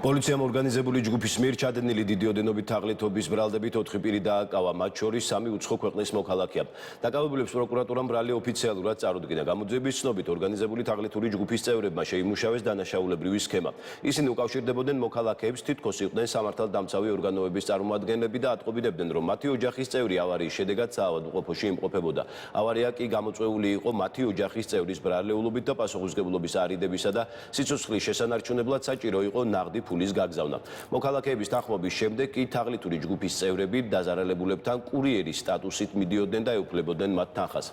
პოლიციამ ორგანიზებული ჯგუფის მიერ ჩადენილი დიდი ოდენობით თაღლითობის ბრალდებით 4 პირი დააკავა, მათ შორის 3 უცხო ქვეყნის მოქალაქეა. დაკავებულებს პროკურატურამ ბრალი ოფიციალურად წარუდგინა. გამოძიების ცნობით ორგანიზებული თაღლითური ჯგუფის წევრებმა შეიმუშავეს დანაშაულებრივი სქემა. ისინი უკავშირდებოდნენ მოქალაქეებს, თითქოს იყვნენ სამართალდამცავი ორგანოების წარმომადგენლები და ატყობინებდნენ, რომ მათი ოჯახის წევრი ავარიის შედეგად საავადმყოფოში იმყოფებოდა. ავარია კი გამოწვეული იყო მათი ოჯახის წევრის ბრალეულობით და პასუხისმგებლობის არიდებისა და სიცოცხლის შესანარჩუნებლად საჭირო იყო ნაღდი ფულის გაგზავნა. მოქალაქეების თანხმობის შემდეგ კი თაღლითური ჯგუფის წევრები დაზარალებულებთან კურიერის სტატუსით მიდიოდნენ და ეუფლებოდნენ მათ თანხას.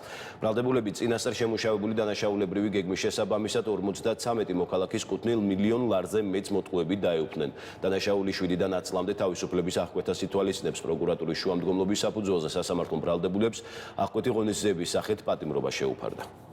ბრალდებულები წინასწარ შემუშავებული დანაშაულებრივი გეგმის შესაბამისად 53 მოქალაქის კუთვნილ მილიონ ლარზე მეც მოტყუებით დაეუფლნენ. დანაშაული 7-დან 10 წლამდე თავისუფლების აღკვეთას ითვალისწინებს. პროკურატურის შუამდგომლობის საფუძველზე სასამართლომ ბრალდებულებს აღკვეთი ღონისძიების სახით პატიმრობა შეუფარდა.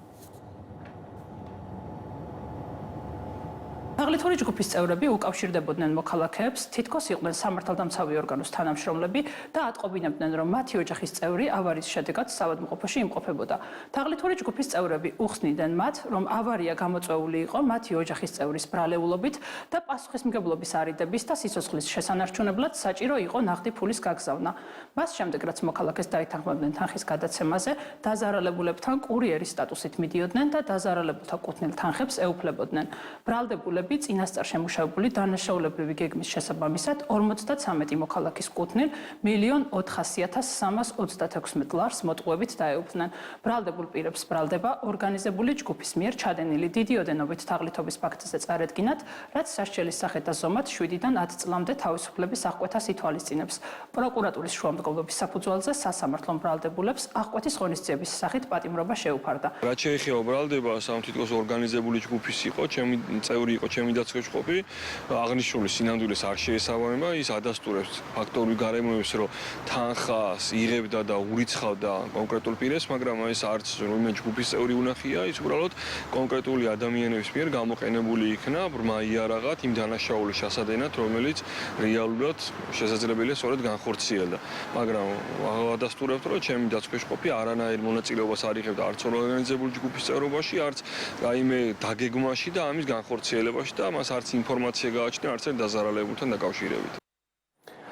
თაღლითური ჯგუფის წევრები უკავშირდებოდნენ მოქალაქეებს, თითქოს იყვნენ სამართალდამცავი ორგანოს თანამშრომლები და ატყობინებდნენ, რომ მათი ოჯახის წევრი ავარიის შედეგად საავადმყოფოში იმყოფებოდა. თაღლითური ჯგუფის წევრები უხსნიდნენ მათ, რომ ავარია გამოწვეული იყო მათი ოჯახის წევრის ბრალეულობით და პასუხისმგებლობის არიდების და სიცოცხლის შესანარჩუნებლად საჭირო იყო ნაღდი ფულის გაგზავნა. მას შემდეგ, რაც მოქალაქეს დაითანხმებდნენ თანხის გადაცემაზე, დაზარალებულებთან კურიერის სტატუსით მიდიოდნენ და დაზარალებულთა კუთვნილ თანხებს ეუფლებოდნენ. ბრალდებულები წინასწარ შემუშავებული დანაშაულებრივი გეგმის შესაბამისად 53 მოქალაქის კუთვნილ 1,400,336 ლარს მოტყუებით დაეუფლნენ. ბრალდებულ პირებს ბრალდება ორგანიზებული ჯგუფის მიერ ჩადენილი დიდი ოდენობით თაღლითობის ფაქტზე წარედგინათ, რაც სასჯელის სახით და ზომად 7-დან 10 წლამდე თავისუფლების აღკვეთას ითვალისწინებს. პროკურატურის შუამდგომლობის საფუძველზე სასამართლომ ბრალდებულებს აღკვეთის ღონისძიების სახით პატიმრობა შეუფარდა. რაც შეეხება ბრალდებას, ამ თითქოს ორგანიზებული ჯგუფის იყო, ჩემი წევრი იყო ჩემი დაცვეშყოფი, აღნიშნული სინამდვილეს არ შეესაბამება, ის ადასტურებს ფაქტორული გარემოებს, რომ თანხას იღებდა და ურიცხავდა კონკრეტულ პირებს, მაგრამ ეს არც რომელიმე ჯგუფის წევრი უნახია, ის უბრალოდ კონკრეტული ადამიანების მიერ გამოყენებული იქნა ბრმა იარაღად იმ დანაშაულის შესადენად, რომელიც რეალურად შესაძლებელია სწორედ განხორციელდა. მაგრამ ადასტურებთ, რომ ჩემი დაცვეშყოფი არანაირ მონაწილეობას არ იღებდა არც ორგანიზებული ჯგუფის წევრობაში, არც რაიმე დაგეგმვაში და ამის განხორციელებაში და მას არც ინფორმაცია გააჩნია არც ერთ დაზარალებულთან დაკავშირებით.